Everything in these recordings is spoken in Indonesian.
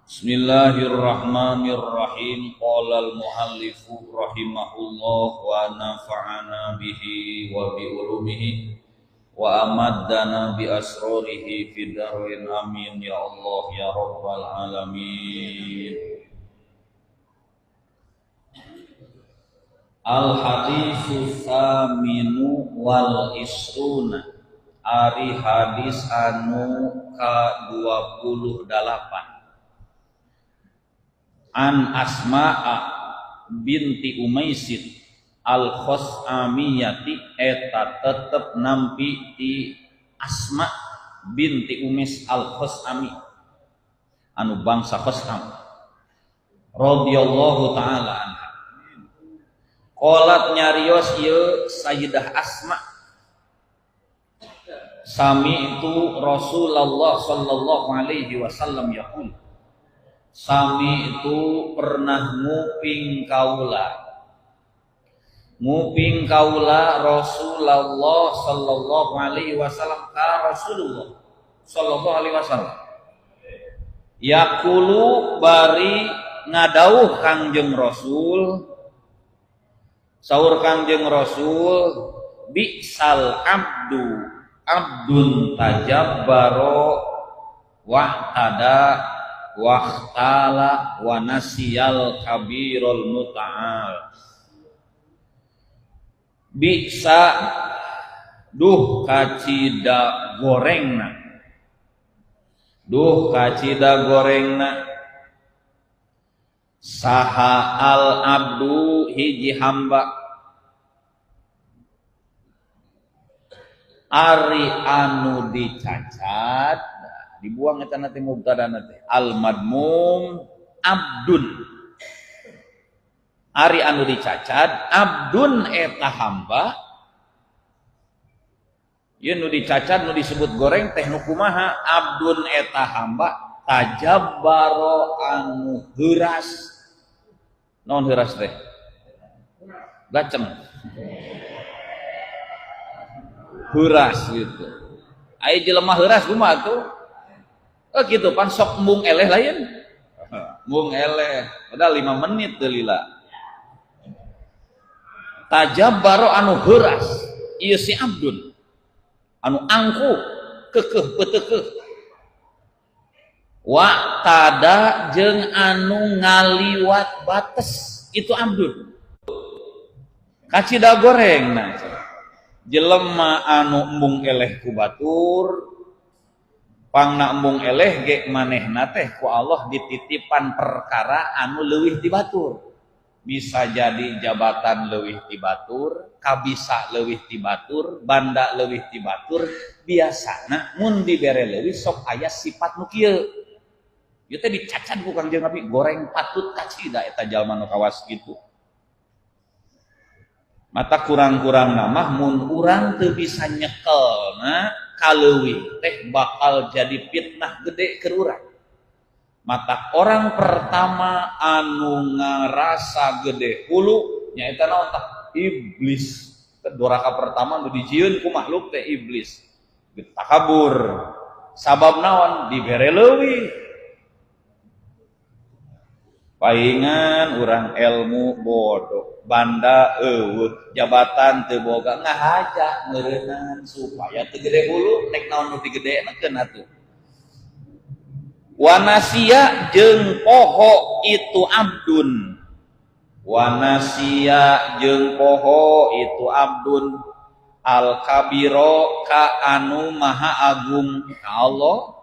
Bismillahirrahmanirrahim. Qala al-muallifu rahimahullah wa nafa'ana bihi wa bi ulumihi wa amaddana bi asrarihi fid darin amin ya Allah ya rabbal alamin. Al-haditsu tsaminu wal isruna, ari hadis anu ka-28. An Asma'a binti Umaisid al-Khos'amiyati, eta tetep nampi ti Asma binti Umais al-Khos'ami anu bangsa Khos'am radhiyallahu ta'ala anha. Qalat nyarios ieu Sayyidah Asma, sami itu Rasulullah sallallahu alaihi wasallam yaqul, sami itu pernah nguping kaula Rasulullah sallallahu alaihi wasallam ka Rasulullah sallallahu alaihi wasallam yaqulu bari ngadauh Kangjeng Rasul, saur Kangjeng Rasul, bi'sal abdun tajabbaro wa'tada waqtala wa nasiyal kabirul muta'al. Bisa duh kacida gorengna, saha al abdu hiji hamba, ari anu dicacat dibuang eta nanti mubtada nanti al madmum abdun, ari anu dicacat abdun eta hamba. Ieu nu dicacat nu disebut goreng teh nu kumaha, abdun eta hamba tajabbaro anu heuras. Naon heuras teh? Gaceng. Heuras gitu. Aya jelema heuras kumaha tuh? Oh gitu pan sok embung eleh lain. Embung eleh padahal 5 menit teu lila. Tajabbaro anu heuras ieu si abdun anu angkuh keukeuh peuteukeuh. Wa tada jeung anu ngaliwat bates itu abdun. Kacida gorengna jelema anu embung eleh ku batur, pangna embung eleh ge manehna teh ku Allah dititipan perkara anu leuwih ti batur. Bisa jadi jabatan leuwih ti batur, kabisa leuwih ti batur, banda leuwih ti batur. Biasana mun dibere leuwih sok aya sifat nu kieu. Ieu teh dicacat ku Kangjeng Nabi, goreng patut kacida eta jalma nu kawas kitu. Mata kurang-kurang namah mun urang teu bisa nyekelna kaleuwih teh bakal jadi fitnah gede keur urang. Mata orang pertama anu ngarasa gede hulu nyaeta naon tah? Iblis. Doraka pertama nu dijieun ku makhluk teh iblis. Takabur. Sabab naon? Dibere leuwih. Paingan urang ilmu bodoh, banda eueuh, jabatan teu boga, ngahaja ngeureunaan supaya teu gede hulu, nek naon nu digedenakeun atuh. Wanasia jeung poho itu abdun. Wanasia jeung poho itu abdun al kabiro ka anu maha agung ka Allah.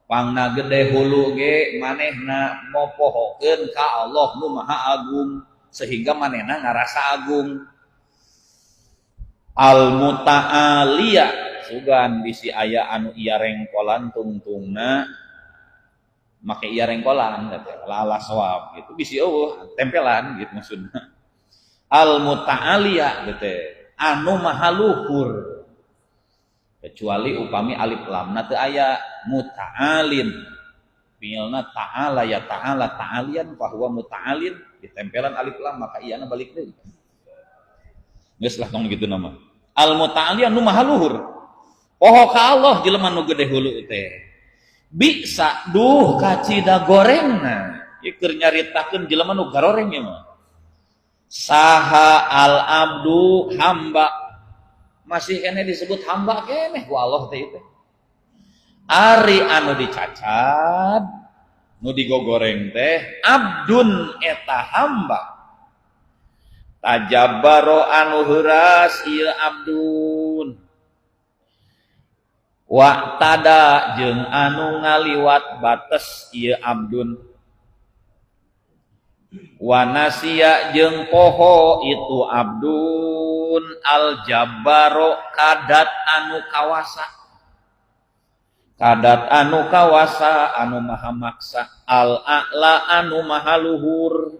Pangna gede hulu ge manehna mopohokeun ka Allah nu maha agung sehingga manehna ngarasa agung. Al muta'aliya sugan bisi aya anu ieu rengkolan tungtungna make ieu rengkolan lala sawab gitu bisi eueuh tempelan gitu maksudna. Al muta'aliya gitu anu maha luhur, kecuali upami alif lam na teu aya muta'alin. Fi'ilna ta'ala ya ta'ala ta'alian fa huwa muta'alin, ditempelan alif lam maka iana balik deui. Geus lah tong kitu nama. Al muta'alian nu maha luhur. Poho ka Allah jelema nu gede hulu teh. bisa duh kacida gorengna ieu keur nyaritakeun jelema nu garoreng ieu mah saha al abdu hamba masih kene disebut hamba keneh ku Allah teh itu ari anu dicacad nu digogoreng teh abdun eta hamba tajabbaro anu heuras ieu abdun wa tada jeung anu ngaliwat bates ieu abdun wa nasiya jeung poho itu abdun al jabbaro kadat anu kawasa anu maha maksa al a'la anu maha luhur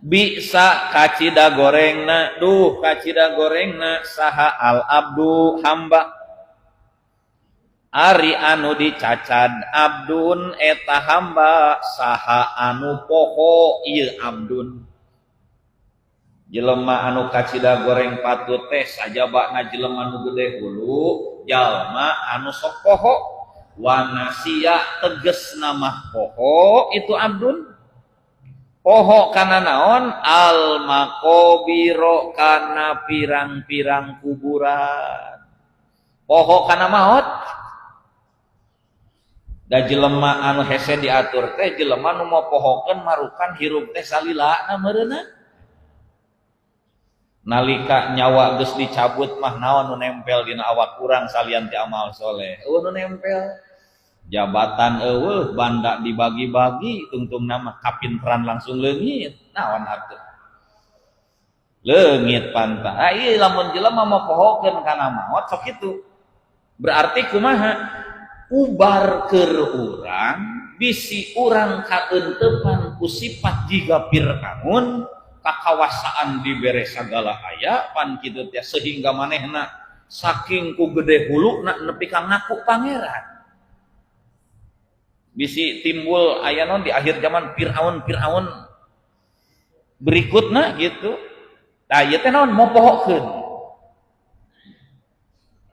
bisa kacida gorengna duh kacida gorengna saha al abdu hamba ari anu dicacad abdun eta hamba saha anu poho ieu abdun jelema anu kacida goreng patut teh sajabana jelema nu gede hulu jalma anu sok poho wa nasiya tegesna mah poho itu abdun poho kana naon al maqabiro kana pirang-pirang kuburan poho kana maot da jelema anu hese diatur teh jelema nu mau pohokeun marukan hirup teh salilana meureunna nalika nyawa geus dicabut mah naon nu nempel dina awak urang salian ti amal soleh nu nempel jabatan eueuh banda dibagi-bagi tungtungna mah kapinteran langsung leungit naon atuh leungit panta ieu lamun jelema mau pohokeun kana maot sok kitu berarti kumaha ubar keur urang bisi urang kaentepan ku sifat jiga Fir'aun kakawasaan dibere sagala aya pan kitu teh sehingga manehna saking ku gede huluna nepi ka ngaku pangeran bisi timbul aya non di akhir zaman Fir'aun berikutna gitu tah ieu teh naon mau pohokeun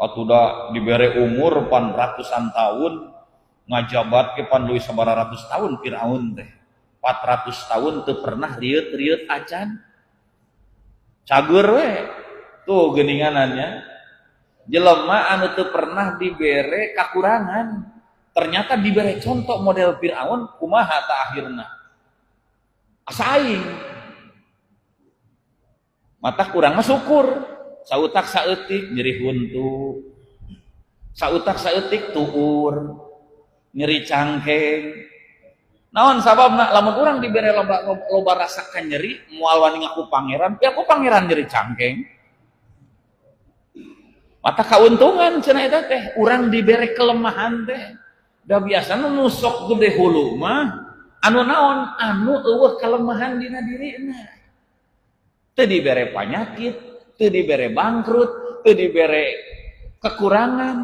atuda dibere umur pan ratusan tahun ngajabat ke pan leuwih sabaratus tahun Fir'aun teh 400 tahun teu pernah rieut-rieut acan cager we tuh geuninganannya jelema anu teu pernah dibere kakurangan ternyata dibere contoh model Fir'aun kumaha ta akhirna asaing mata kurang mah syukur sautak saeutik nyeri huntu sautak saeutik tuur nyeri cangkeng naon sababna lamun urang dibere loba rasakan nyeri moal wani ngaku pangeran ya aku pangeran nyeri cangkeng mata kauntungan cenah eta teh urang dibere kelemahan teh da biasana nusok gede hulu mah anu naon anu eueuh kelemahan dina dirina teu dibere panyakit teu dibere bangkrut teu dibere kekurangan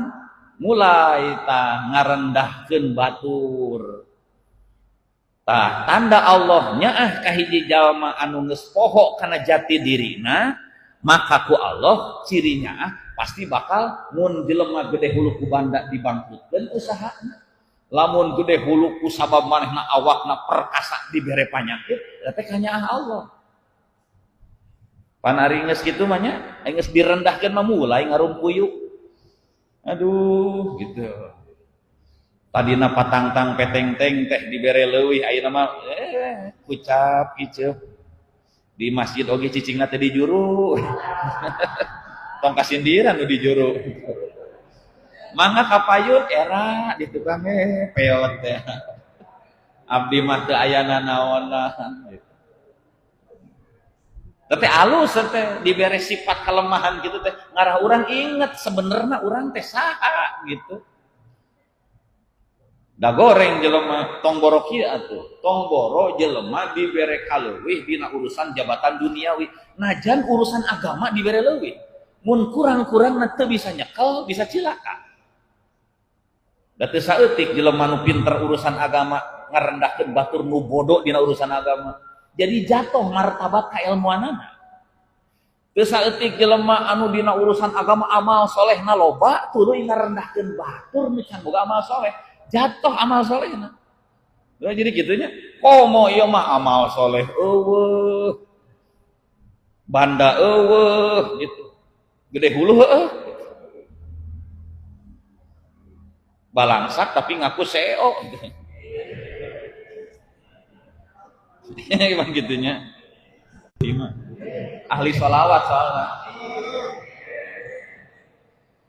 mulai tah ngarendahkeun batur tah tanda Allah nyaah kahiji jalma anu geus poho kana jati dirina maka ku Allah cirinya pasti bakal mun jelema gede hulu ku banda dibangkrutkeun usahana lamun gede hulu ku sabab manehna awakna perkasa dibere panyakit teh kanyaah Allah pan ari geus kitu mah nya geus direndahkeun mah mulai ngarumpuyuk aduh gitu tadina patangtang peteng-teng teh dibere leuwih ayeuna mah kucap iceup di masjid oge cicingna teh di juru tong kasindiran nu di juru mangga kapayun era di tukang peot teh abdi mah teu ayana naonna teh alus teh dibere sifat kelemahan gitu teh ngarah urang inget sebenarnya urang teh saha gitu da goreng jelema tong boro kieu atuh tong boro jelema dibere kaleuwih dina urusan jabatan duniawi najan urusan agama dibere leuwih mun kurang-kurangna teu bisa nyekel bisa cilaka da teu saeutik jelema nu pinter urusan agama ngarendahkeun batur nu bodoh dina urusan agama jadi jatuh martabat kailmuanana teu saeutik jelema anu dina urusan agama amal solehna loba tuluy ngarendahkeun batur nu can boga amal soleh, jatuh amal solehna. Jadi gitunya, komo ieu mah amal soleh eueuh, banda eueuh gitu, gede hulu heueuh, balangsak tapi ngaku CEO. Gimana gitunya? Gimana? Ahli sholawat soalnya.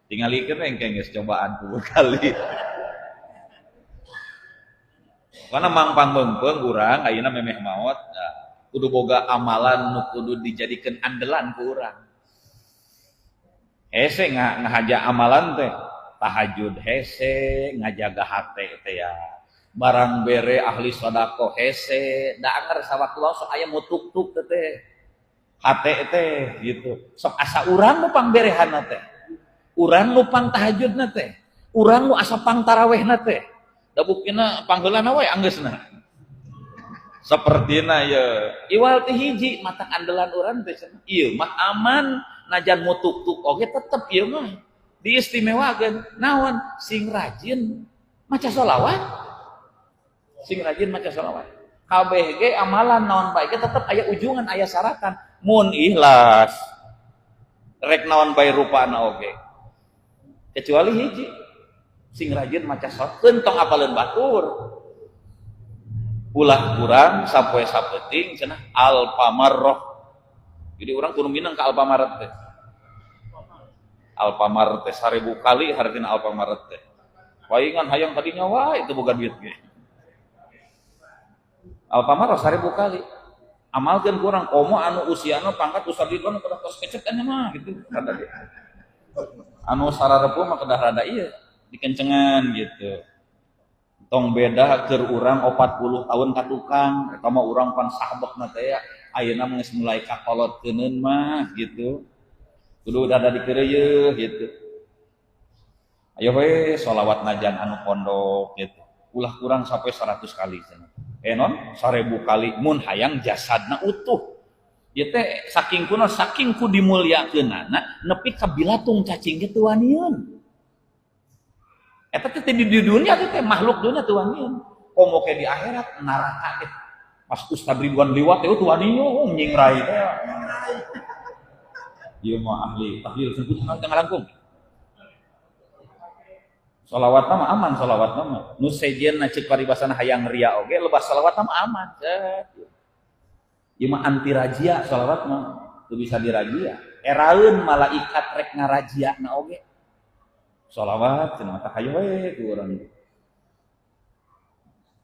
Tinggal ikan engkeng geus cobaan 10 kali. Karena mang pangbengpeung urang ayeuna memeh maot, kudu boga amalan nu kudu dijadikeun andelan ku urang. Hese ngahaja amalan teh, tahajud hese, ngajaga hate teh ya. Barang bere ahli sodako hese, da anger sawaktu sok aya mutuk-tuk teh. Hate teh gitu. Sok asa urang nu pangberehanna teh. Urang nu pang tahajudna teh. Urang nu asa pang tarawehna teh. Da buktina pangheulana wae anggeusna. Sapertina ya iwal teh hiji mata andelan urang teh ieu mah aman najan mutuk-tuk oge tetep ieu mah diistimewakeun. Naon? Sing rajin maca sholawat. Sing rajin maca sholawat. Kabeh ge amalan naon bae ge tetep aya ujungan aya syaratan. Mun ikhlas rek naon bae rupana oge kecuali hiji sing rajin maca sholawat keun tong apaleun batur ulah kurang sapoe sapeting cenah alpamarroh. Jadi urang kudu minang ka Alfamart teh. Alfamart teh 1000 kali hartina Alfamart teh. Paingan hayang tadinya wae itu boga duit ge. Alfamart 1000 kali. Amalkeun kurang komo anu usiana pangkat usadilon kada tos kecetannya mah gitu kata dia. Anu sararepuh mah kedah rada ieu dikencengan gitu. Tong beda keur urang 40 tahun ka tukang, eta mah urang pan sahabekna teh ya ayeuna mah geus mulai kakolotkeun mah gitu. Kudu dada dikeureuh gitu. Ayo we sholawat najan anu pondok gitu. Ulah kurang sampai 100 kali cenah. Non 1000 kali mun hayang jasadna utuh. Ieu teh saking kuno saking ku dimuliakeunana nepi ka bilatung cacing ge teu wanieun. Eta teh di dunia teh makhluk dunia teu wanieun. Komo ke di akhirat neraka teh. Pas Ustaz Ridwan liwat teh teu wanieun nyingrai teh. Ieu mah ahli tahlil sebut ngalangkung. Sholawat mah aman, sholawat mah nu sejen na ceuk paribasana hayang ria oge lepas sholawat mah aman. Ieu mah anti rajia sholawat mah teu bisa dirajia. Eraeun malaikat rek ngarajiana oge. Sholawat cenah tah hayo we ku urang.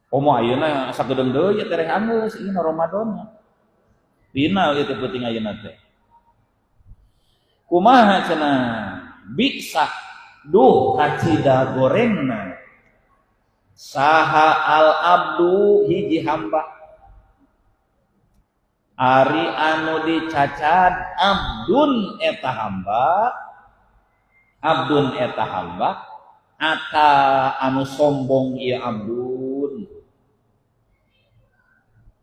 Komo ayeuna sagedeung deui teh anggeus ieu Ramadan. Dina ieu teh penting ayeuna teh. Kumaha cenah? Bisa duh kacida gorengna saha al abdu hiji hamba ari anu dicacad abdun eta hamba ata anu sombong ieu abdun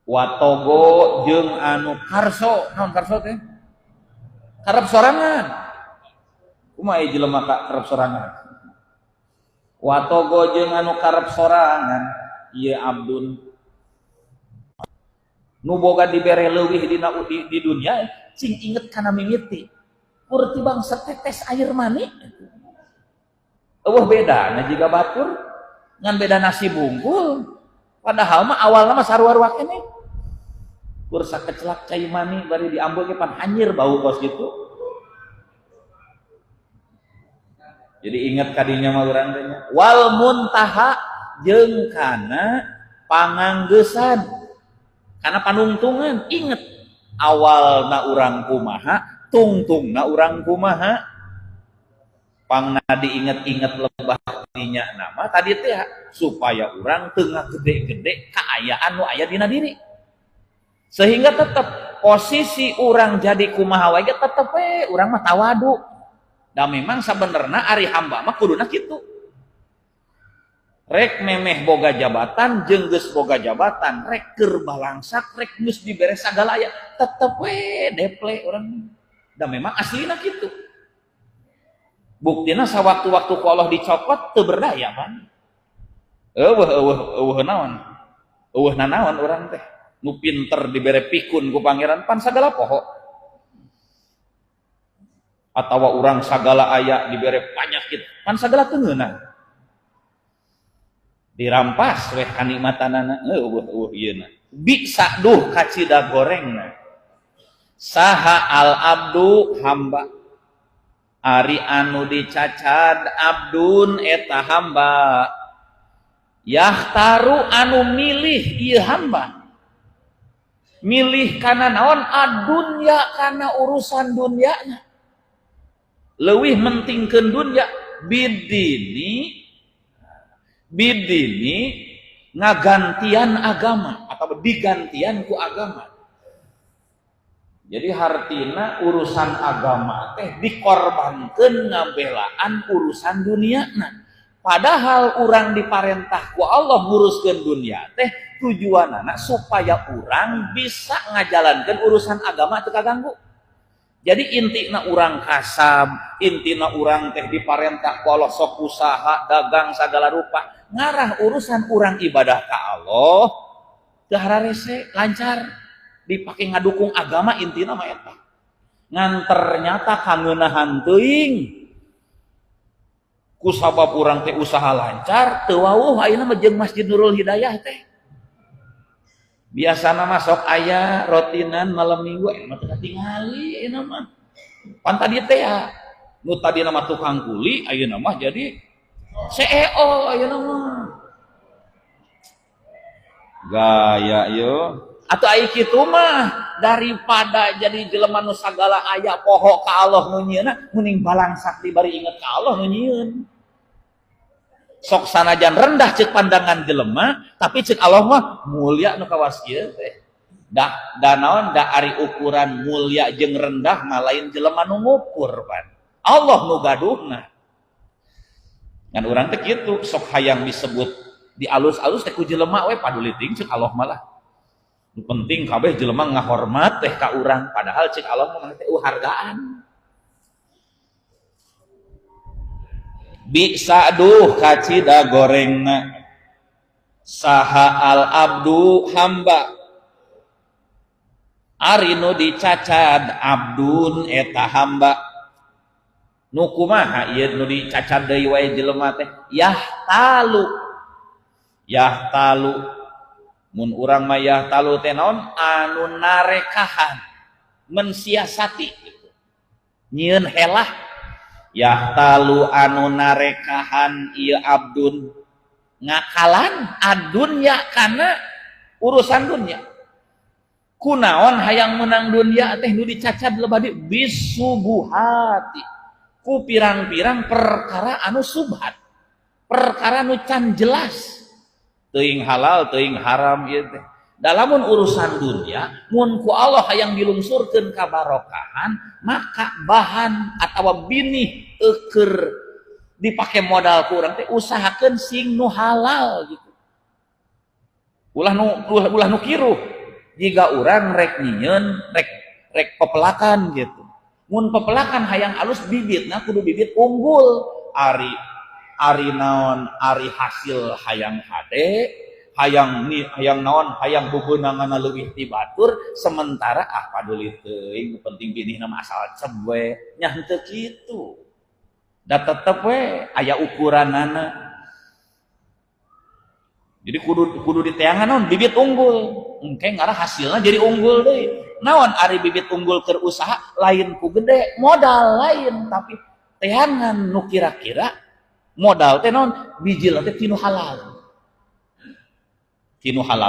watogo jeung anu karso. Naon karso teh? Karep sorangan. Kumaha ieu jelema karep sorangan? Watogo jeung anu karep sorangan ieu abdun nu boga dibere leuwih di dunia cing inget kana mimiti kur tibang setetes air mani. Eueuh bedana jiga batur ngan beda nasi bungkul padahal mah awalna mah sarua-rua keneh kur sakecelak cai mani bari diambeul ge pan hanyir bau kos gitu. Jadi ingat kadinya mah urang teh wal muntaha jeung kana panganggeusan kana panungtungan. Inget awalna urang kumaha tungtungna urang kumaha pangna diinget-inget lebah dinya nama tadi teh supaya urang teu ngagede-gede kaayaan nu aya dina diri sehingga tetep posisi urang jadi kumaha wae tetep we urang mah tawadu. Da memang sabenerna ari hamba mah kuduna kitu. Rek memeh boga jabatan jeung geus boga jabatan, rek keur balangsak, rek geus dibere sagala aya, tetep we deple urang. dan memang aslinya gitu. Buktinya sawaktu-waktu ku Allah dicopot teu berdaya pan. Eueuh naon? Eueuh nanaon urang teh. Nu pinter dibere pikun ku pangeran pan sagala poho. Atawa urang sagala aya dibere panyakit pan sagala teu ngeunah. Dirampas weh kanikmatanana ieu na. Bisa duh kacida gorengna. Saha al abdu hamba ari anu dicacad abdun eta hamba yahtaru anu milih ieu hamba milih kana naon adunya kana urusan dunyana leuwih mentingkeun dunya bidini ngagantian agama atau digantian ku agama. Jadi hartina urusan agama teh dikorbankeun ngabelaan urusan duniana. Padahal urang diparentah ku Allah nguruskeun dunia teh tujuanana supaya urang bisa ngajalankeun urusan agama teu kaganggu. Jadi intina urang kasab, intina urang teh diparentah ku Allah sok usaha, dagang sagala rupa. Ngarah urusan urang ibadah ka Allah teu hararese lancar. Dipake ngadukung agama intina mah eta. Ngan ternyata kangeunahan teuing. Ku sabab urang teh usaha lancar, teu wawuh ayeuna mah jeung Masjid Nurul Hidayah teh. Biasana mah sok aya rotinan malam Minggu mah teu katingali ayeuna mah. Pan tadi teh ya nu tadina mah tukang kuli ayeuna mah jadi CEO ayeuna mah. Gaya yo. Atau ai kitu mah daripada jadi jelema nu sagala aya poho ka Allah nu nyieunna mending balangsak dibari inget ka Allah nu nyieun. Sok sanajan rendah ceuk pandangan jelema tapi ceuk Allah mah mulia nu kawas kieu teh. Da naon da ari ukuran mulia jeung rendah mah lain jelema nu ngukur pan. Allah nu gaduhna. Ngan urang teh kitu sok hayang disebut di alus-alus teh ku jelema we paduli ting ceuk Allah malah. Penting kabeh jelema ngahormat teh ka urang padahal cik Allah mah teh hargaan. Bisa duh kacida gorengna saha al abdu hamba ari nu dicacad abdun eta hamba nu kumaha ieu nu dicacad deui wae jelema teh yahtalu mun urang mah talu teh naon anu narekahan mensiasati gitu. Nyieun helah talu anu narekahan ieu abdun ngakalan adunya kana urusan dunya kunaon hayang menang dunya teh nu dicacad lebadi bisubuhati ku pirang-pirang perkara anu subhat perkara nu can jelas teuing halal teuing haram ieu teh dalamun urusan dunia mun ku Allah hayang dilungsurkeun ka barokahan maka bahan atawa binih eukeur dipake modal ku urang teh usahakeun sing nu halal gitu ulah nu kiruh jiga urang rek nyieun rek pepelakan gitu mun pepelakan hayang alus bibitna kudu bibit unggul ari naon ari hasil hayang hade hayang naon hayang bebeunangana leuwih ti batur sementara paduli teuing penting binihna mah asal cebwe nya henteu kitu da tetep we aya ukuranana jadi kudu diteangan naon bibit unggul engke ngarah hasilna jadi unggul deui naon ari bibit unggul keur usaha lain ku gede modal lain tapi teangan nu kira-kira modal teh naon bijil teh tinu halal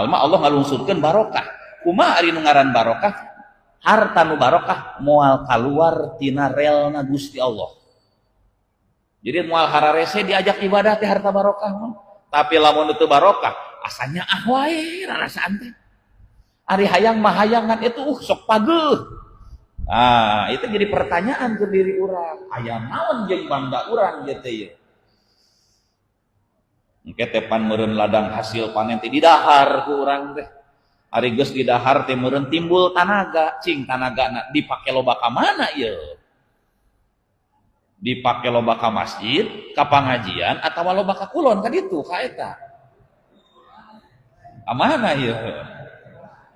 mah Allah ngalungsurkeun barokah kumaha ari nu ngaran barokah harta nu barokah moal kaluar tina relna Gusti Allah jadi moal hararese diajak ibadah teh harta barokah mah tapi lamun teu barokah asanya wae rarasaan teh ari hayang mah hayangan itu sok pageuh itu jadi pertanyaan ke diri urang aya naon jeung bangga urang ieu teh engke tepan meureun ladang hasil panen teh didahar ku urang teh. Ari geus didahar teh meureun timbul tanaga, cing tanagana dipake loba ka mana ieu? dipake loba ka masjid, ka pangajian atawa loba ka kulon ka ditu ka eta. Amana ieu.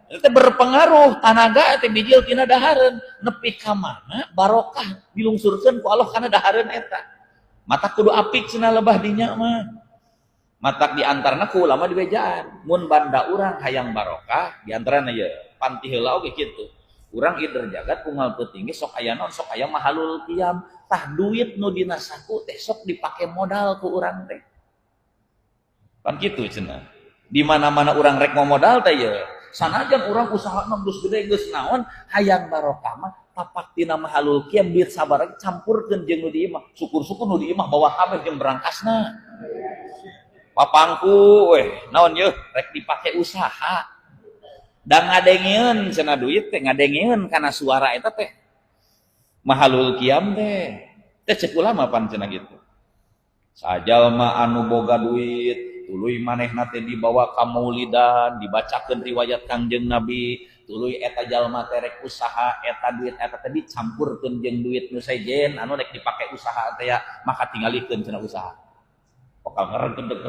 Itu berpengaruh tanaga teh bijil tina dahareun nepi ka mana barokah dilungsurkeun ku Allah kana dahareun eta. Matak kudu apik cenah lebah dinya mah. Matak diantarna ku ulama di bejaan. Mun banda urang hayang barokah diantarana ieu panti heula oge kitu. Urang ieu derjagat unggal peuting ge sok aya naon sok aya mahalul qiyam. Tah duit nu dina saku teh sok dipake modal ku urang teh. Kan kitu cenah. Di mana-mana urang rek modal teh ieu. Sanajan urang usahana geus gede geus naon hayang barokah mah tapak tina mahalul qiyam duit sabaraha campurkeun jeung nu di imah. Syukur-syukur nu di imah bawa kabeh jeung berangkasna. Papangku weh naon yeuh rek dipake usaha. Da ngadengieun cenah duit teh ngadengieun kana suara eta teh. Mahalul qiyam teh. Teh ceuk ulama pan cenah kitu. Sajalma anu boga duit tuluy manehna teh dibawa ka maulidan, dibacakeun riwayat Kangjeng Nabi, tuluy eta jalma teh rek usaha, eta duit eta teh dicampurkeun jeung duit nu sejen anu rek dipake usaha teh ya, maka tingalikeun cenah usaha. Pokal ngregedeg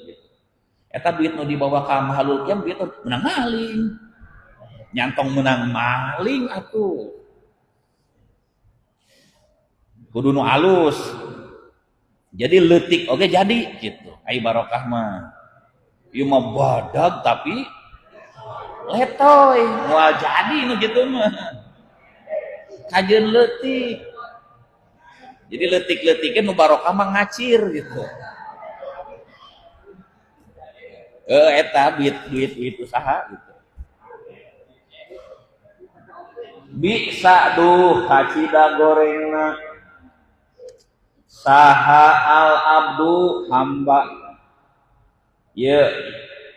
gitu. Eta duit nu dibawa ka mahalul qiyam duit menang maling. Nyantong menang maling atuh. Kudu nu alus. Jadi leutik oke jadi gitu. Ai barokah mah. Ieu mah badag tapi letoy. Moal jadi nu kitu mah. Kajeun leutik. Jadi leutik-leutikeun nu barokah mah ngacir gitu. Eta duit usaha gitu. Bisa duh kacida gorengna saha al abdu hamba ye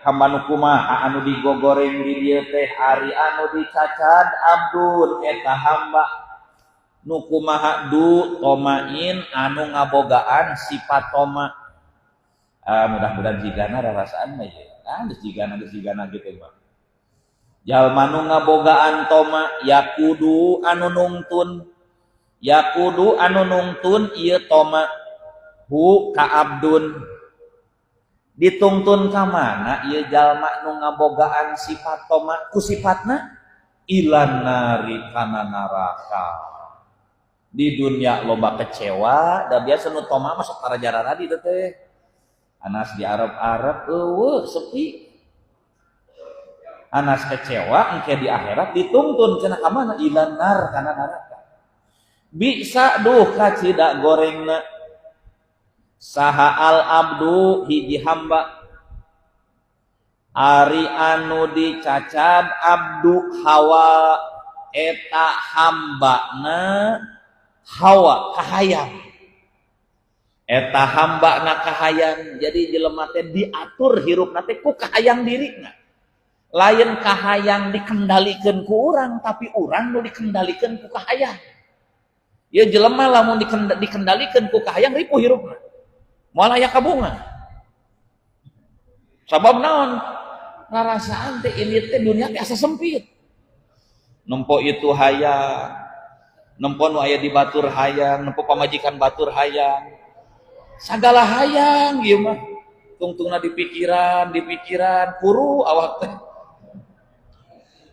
hamba nu kumaha anu digogoreng di dieu teh ari anu dicacad abdun eta hamba nu kumaha du tomain anu ngabogaan sifat toma. Mudah-mudahan jigana rarasaan mah ye geus jigana gitu mah jalma nu ngabogaan toma yakudu anu nungtun ieu toma hu ka abdun ditungtun ka mana ieu jalma nu ngabogaan sifat toma ku sifatna ilan nari kana neraka. Di dunia loba kecewa da biasa nu toma mah sok tarajarana di teh anas di Arab eueuh sepi anas kecewa engke di akhirat dituntun cenah ka mana ilan nar kana neraka. Bisa duh kacida gorengna saha al abdu hiji hamba ari anu dicacad abdu hawa eta hambana hawa kahayang eta hambana kahayang. Jadi jelema teh diatur hirupna teh ku kahayang dirina lain kahayang dikendalikeun ku urang tapi urang nu dikendalikeun ku kahayang. Ya jelema lamun dikendalikeun ku kahayang ripuh hirupna. Moal aya kabungan. Sabab naon? Ngarasaan teh ini teh dunia teh asa sempit. Nempo itu hayang. Nempo nu aya di batur hayang, nempo pamajikan batur hayang. Sagala hayang ieu mah. Tungtungna di pikiran, puru awak teh.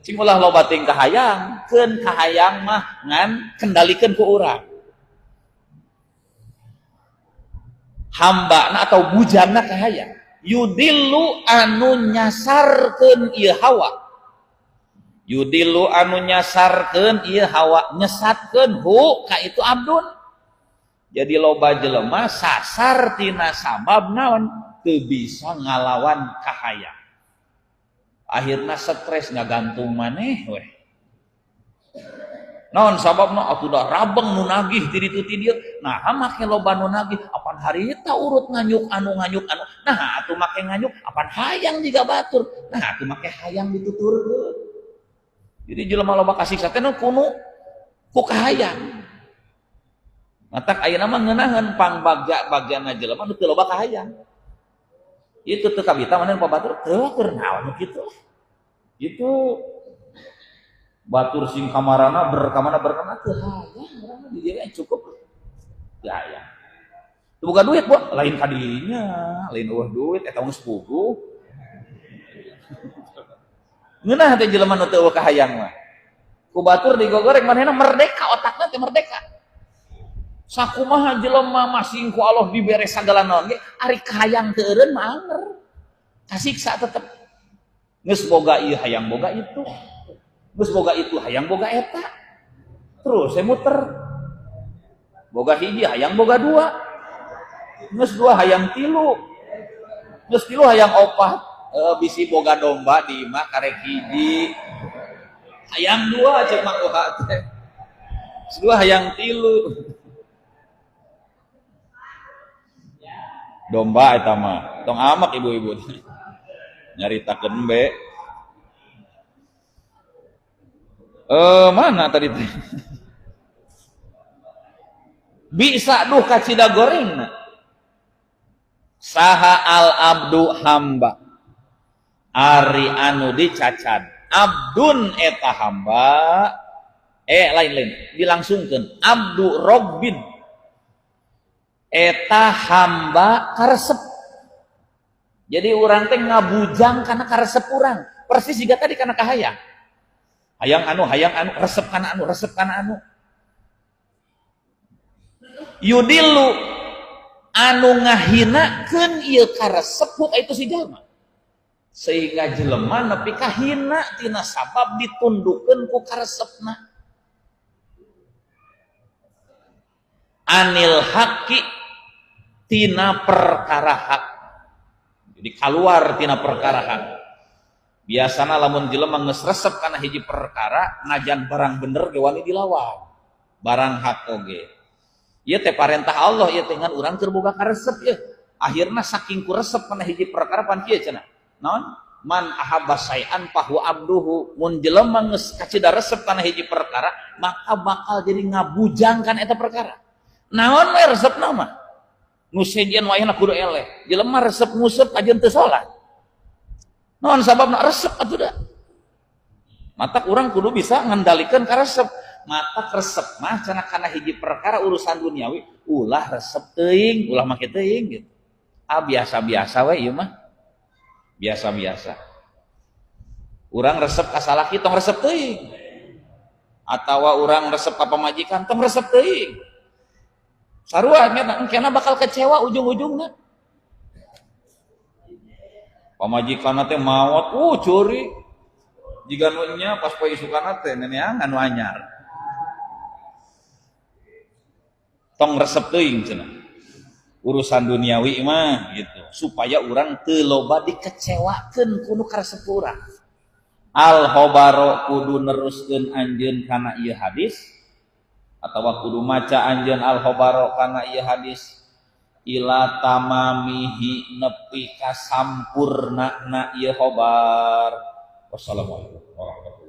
Cing ulah loba ting kahayang, keun kahayang mah ngan kendalikeun ku urang. Hambana atau bujangna kahayang. Yudillu anu nyasarkeun ieu hawa. Yudillu anu nyasarkeun ieu hawa, nyesatkeun hu ka itu abdun. Jadi loba jelema sasar tina sabab naon? Teu bisa ngalawan kahayang. Akhirna stres ngagantung maneh weh. Naon sababna atuh da rabeng nu nagih ti ditu ti dieu. Nah, make loba nu nagih apan harita urut nganyuk anu. Nah, atuh make nganyuk apan hayang jiga batur. Nah, atuh make hayang dituturkeun. Jadi jelema loba kasiksa teh kuno ku kahayang. Matak ayeuna mah ngeunaheun pangbagja-bagjana jelema nu teu loba kahayang. Itu teu kabita maneh pabatur teu keur naon kitu. Itu batur sing kamarana berkamana teu hayang urang di dieu cukup. Ya ya. Boga duit, Bu, lain kadinya, lain eueuh duit eta geus puguh. Ngeunah teh jelema nu teu eueuh kahayang mah. Ku batur digogoreng manehna merdeka, otakna teh merdeka. Sakumaha jelema masing ku Allah dibere sagala naon ge, ari kahayang teu eureun mah anger. Kasiksa tetep. Geus boga ieu hayang boga itu. Geus boga itu hayang boga eta. Terus saya muter. Boga hiji hayang boga dua. Geus dua hayang tilu. Geus tilu hayang opat. Bisi boga domba di imah karek hiji. Hayang dua ceuk mah kuha teh. Dua hayang tilu. Domba eta mah. Tong amak ibu-ibu. Nyaritakeun be. Mana tadi teh? Bisa duh kacida goreng. Saha al abdu hamba. Ari anu dicacad. Abdun eta hamba. Lain-lain. Dilangsungkeun. Abdu robbin. Eta hamba karesep. Jadi orang teh ngabujang karena karesep urang. Persis juga tadi karena kahayang. Hayang anu, resep kana anu, resep kana anu. Yudilu anu ngahinakeun ieu karesep itu si jalma. Sehingga jelema nepi ka hina tina sabab ditundukeun ku karesepna. Anil haqi tina perkara hak. Jadi keluar tina perkara hak. Biasana lamun jelema geus resep kana hiji perkara, najan barang bener ge wani dilawan. Barang hak oge. Ieu teh parentah Allah, ieu teh ngan urang keur boga karesep ieu. Akhirna saking ku resep kana hiji perkara pan kieu cenah. Naon? Man ahabba syai'an fahu abduhu. Mun jelema geus kacida resep kana hiji perkara, maka bakal jadi ngabujangkan eta perkara. Naon we resepna mah? Nu sejen wayahna kudu eleh. Jelema resep ngusep ajeun teu salat. Naon sababna resep atuh da. Mata urang kudu bisa ngendalikeun ka resep. Mata resep mah cenah kana hiji perkara urusan duniawi, ulah resep teuing, ulah make teuing gitu. Biasa-biasa we ieu mah. Biasa-biasa. Urang resep ka salaki tong resep teuing. Atawa urang resep ka pamajikan tong resep teuing. Sarua engkena bakal kecewa ujung-ujungna. Pamajikanna teh maot, curi. Jiga nu nya pas poe isukana teh neneang anu anyar. Tong resep teuing cenah. Urusan duniawi mah gitu, supaya urang teu loba dikecewakeun ku nu karesep urang. Al khabaro kudu neruskeun anjeun kana ieu hadis. Atau kudu maca anjeun al khabaro kana ieu hadis ila tamamihi nepi ka sampurnana ieu khabar. Wassalamualaikum warahmatullahi wabarakatuh.